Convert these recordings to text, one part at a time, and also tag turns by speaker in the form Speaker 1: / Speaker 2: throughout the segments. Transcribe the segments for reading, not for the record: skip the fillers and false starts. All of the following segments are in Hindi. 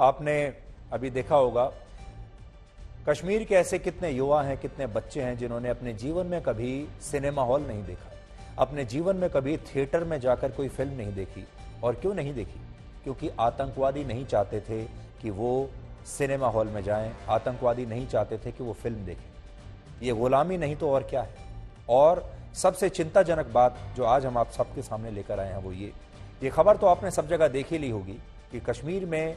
Speaker 1: आपने अभी देखा होगा, कश्मीर के ऐसे कितने युवा हैं, कितने बच्चे हैं जिन्होंने अपने जीवन में कभी सिनेमा हॉल नहीं देखा, अपने जीवन में कभी थिएटर में जाकर कोई फिल्म नहीं देखी। और क्यों नहीं देखी? क्योंकि आतंकवादी नहीं चाहते थे कि वो सिनेमा हॉल में जाएं, आतंकवादी नहीं चाहते थे कि वो फिल्म देखें। ये गुलामी नहीं तो और क्या है। और सबसे चिंताजनक बात जो आज हम आप सबके सामने लेकर आए हैं वो ये खबर तो आपने सब जगह देख ही ली होगी कि कश्मीर में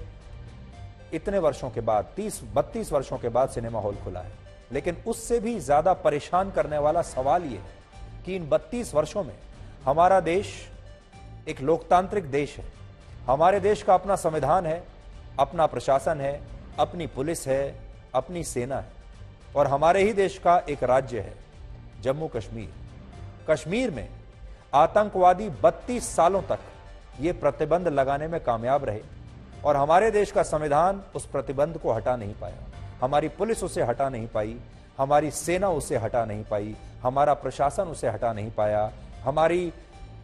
Speaker 1: इतने वर्षों के बाद, 30-32 वर्षों के बाद सिनेमा हॉल खुला है। लेकिन उससे भी ज्यादा परेशान करने वाला सवाल ये है कि इन 32 वर्षों में हमारा देश एक लोकतांत्रिक देश है। हमारे देश का अपना संविधान है, अपना प्रशासन है, अपनी पुलिस है, अपनी सेना है, और हमारे ही देश का एक राज्य है जम्मू कश्मीर। कश्मीर में आतंकवादी 32 सालों तक ये प्रतिबंध लगाने में कामयाब रहे और हमारे देश का संविधान उस प्रतिबंध को हटा नहीं पाया। हमारी पुलिस उसे हटा नहीं पाई, हमारी सेना उसे हटा नहीं पाई, हमारा प्रशासन उसे हटा नहीं पाया, हमारी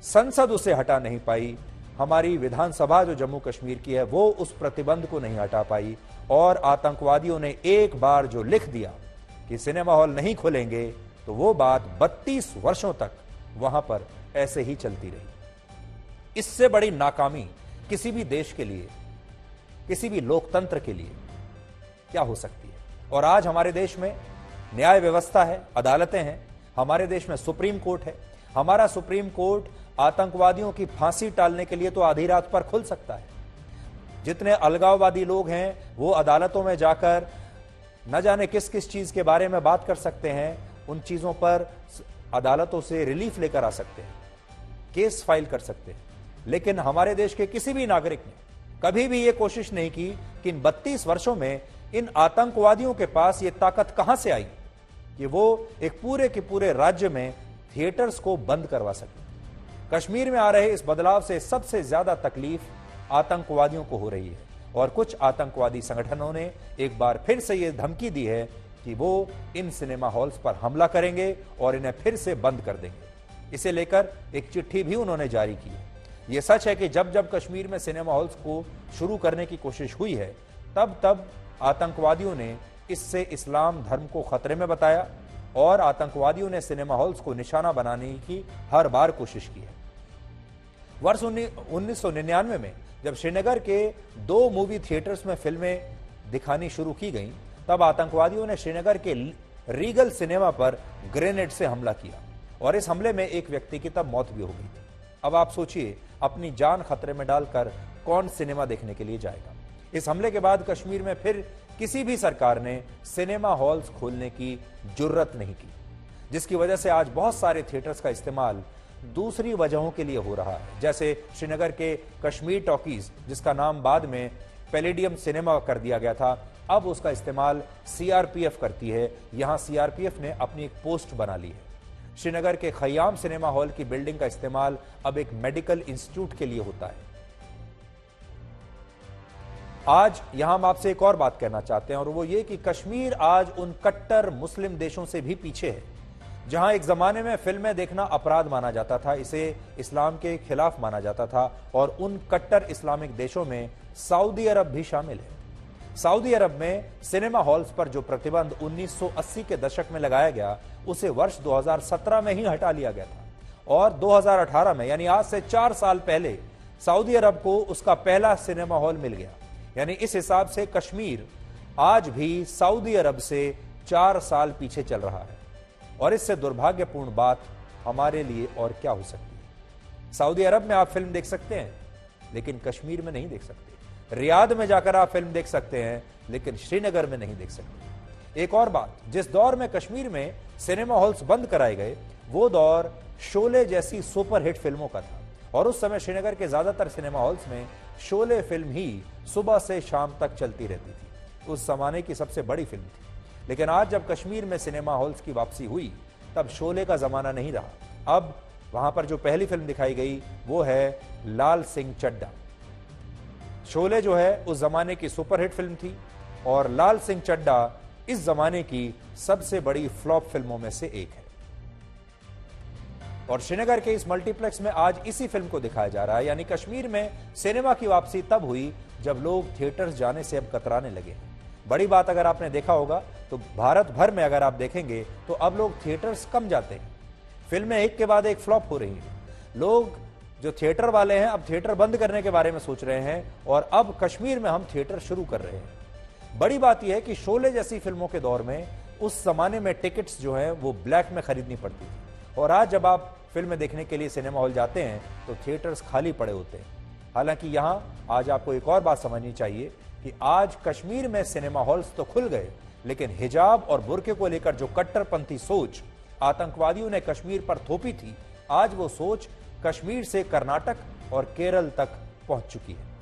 Speaker 1: संसद उसे हटा नहीं पाई, हमारी विधानसभा जो जम्मू कश्मीर की है वो उस प्रतिबंध को नहीं हटा पाई। और आतंकवादियों ने एक बार जो लिख दिया कि सिनेमा हॉल नहीं खुलेंगे, तो वो बात 32 वर्षों तक वहां पर ऐसे ही चलती रही। इससे बड़ी नाकामी किसी भी देश के लिए, किसी भी लोकतंत्र के लिए क्या हो सकती है। और आज हमारे देश में न्याय व्यवस्था है, अदालतें हैं, हमारे देश में सुप्रीम कोर्ट है। हमारा सुप्रीम कोर्ट आतंकवादियों की फांसी टालने के लिए तो आधी रात पर खुल सकता है। जितने अलगाववादी लोग हैं वो अदालतों में जाकर न जाने किस किस चीज के बारे में बात कर सकते हैं, उन चीजों पर अदालतों से रिलीफ लेकर आ सकते हैं, केस फाइल कर सकते हैं। लेकिन हमारे देश के किसी भी नागरिक ने कभी भी यह कोशिश नहीं की कि इन 32 वर्षों में इन आतंकवादियों के पास यह ताकत कहां से आई कि वो एक पूरे के पूरे राज्य में थिएटर्स को बंद करवा सके। कश्मीर में आ रहे इस बदलाव से सबसे ज्यादा तकलीफ आतंकवादियों को हो रही है और कुछ आतंकवादी संगठनों ने एक बार फिर से यह धमकी दी है कि वो इन सिनेमा हॉल्स पर हमला करेंगे और इन्हें फिर से बंद कर देंगे। इसे लेकर एक चिट्ठी भी उन्होंने जारी की है। यह सच है कि जब जब कश्मीर में सिनेमा हॉल्स को शुरू करने की कोशिश हुई है, तब तब आतंकवादियों ने इससे इस्लाम धर्म को खतरे में बताया और आतंकवादियों ने सिनेमा हॉल्स को निशाना बनाने की हर बार कोशिश की है। वर्ष 1999 में जब श्रीनगर के 2 मूवी थिएटर्स में फिल्में दिखानी शुरू की गईं, तब आतंकवादियों ने श्रीनगर के रीगल सिनेमा पर ग्रेनेड से हमला किया और इस हमले में एक व्यक्ति की तब मौत भी हो गई थी। अब आप सोचिए, अपनी जान खतरे में डालकर कौन सिनेमा देखने के लिए जाएगा। इस हमले के बाद कश्मीर में फिर किसी भी सरकार ने सिनेमा हॉल्स खोलने की जुर्रत नहीं की, जिसकी वजह से आज बहुत सारे थिएटर्स का इस्तेमाल दूसरी वजहों के लिए हो रहा है। जैसे श्रीनगर के कश्मीर टॉकीज, जिसका नाम बाद में पैलेडियम सिनेमा कर दिया गया था, अब उसका इस्तेमाल सीआरपीएफ करती है। यहां सीआरपीएफ ने अपनी एक पोस्ट बना ली है। श्रीनगर के खयाम सिनेमा हॉल की बिल्डिंग का इस्तेमाल अब एक मेडिकल इंस्टीट्यूट के लिए होता है। आज यहां हम आपसे एक और बात कहना चाहते हैं और वो ये कि कश्मीर आज उन कट्टर मुस्लिम देशों से भी पीछे है जहां एक जमाने में फिल्में देखना अपराध माना जाता था, इसे इस्लाम के खिलाफ माना जाता था। और उन कट्टर इस्लामिक देशों में सऊदी अरब भी शामिल है। सऊदी अरब में सिनेमा हॉल्स पर जो प्रतिबंध 1980 के दशक में लगाया गया, उसे वर्ष 2017 में ही हटा लिया गया था और 2018 में, यानी आज से 4 साल पहले, सऊदी अरब को उसका पहला सिनेमा हॉल मिल गया। यानी इस हिसाब से कश्मीर आज भी सऊदी अरब से 4 साल पीछे चल रहा है। और इससे दुर्भाग्यपूर्ण बात हमारे लिए और क्या हो सकती है। सऊदी अरब में आप फिल्म देख सकते हैं, लेकिन कश्मीर में नहीं देख सकते। रियाद में जाकर आप फिल्म देख सकते हैं, लेकिन श्रीनगर में नहीं देख सकते। एक और बात, जिस दौर में कश्मीर में सिनेमा हॉल्स बंद कराए गए, वो दौर शोले जैसी सुपरहिट फिल्मों का था और उस समय श्रीनगर के ज्यादातर सिनेमा हॉल्स में शोले फिल्म ही सुबह से शाम तक चलती रहती थी। उस जमाने की सबसे बड़ी फिल्म थी। लेकिन आज जब कश्मीर में सिनेमा हॉल्स की वापसी हुई, तब शोले का जमाना नहीं रहा। अब वहां पर जो पहली फिल्म दिखाई गई वो है लाल सिंह चड्ढा। शोले जो है उस जमाने की सुपरहिट फिल्म थी और लाल सिंह चड्ढा इस जमाने की सबसे बड़ी फ्लॉप फिल्मों में से एक है। और श्रीनगर के इस मल्टीप्लेक्स में आज इसी फिल्म को दिखाया जा रहा है। यानी कश्मीर में सिनेमा की वापसी तब हुई जब लोग थिएटर्स जाने से अब कतराने लगे। बड़ी बात अगर आपने देखा होगा तो भारत भर में अगर आप देखेंगे तो अब लोग थिएटर्स कम जाते हैं। फिल्में एक के बाद एक फ्लॉप हो रही हैं। लोग जो थिएटर वाले हैं अब थिएटर बंद करने के बारे में सोच रहे हैं और अब कश्मीर में हम थिएटर शुरू कर रहे हैं। बड़ी बात यह है कि शोले जैसी फिल्मों के दौर में उस जमाने में टिकट्स जो हैं वो ब्लैक में खरीदनी पड़ती थी और आज जब आप फिल्में देखने के लिए सिनेमा हॉल जाते हैं तो थिएटर्स खाली पड़े होते हैं। हालांकि यहां आज आपको एक और बात समझनी चाहिए कि आज कश्मीर में सिनेमा हॉल्स तो खुल गए, लेकिन हिजाब और बुर्के को लेकर जो कट्टरपंथी सोच आतंकवादियों ने कश्मीर पर थोपी थी, आज वो सोच कश्मीर से कर्नाटक और केरल तक पहुंच चुकी है।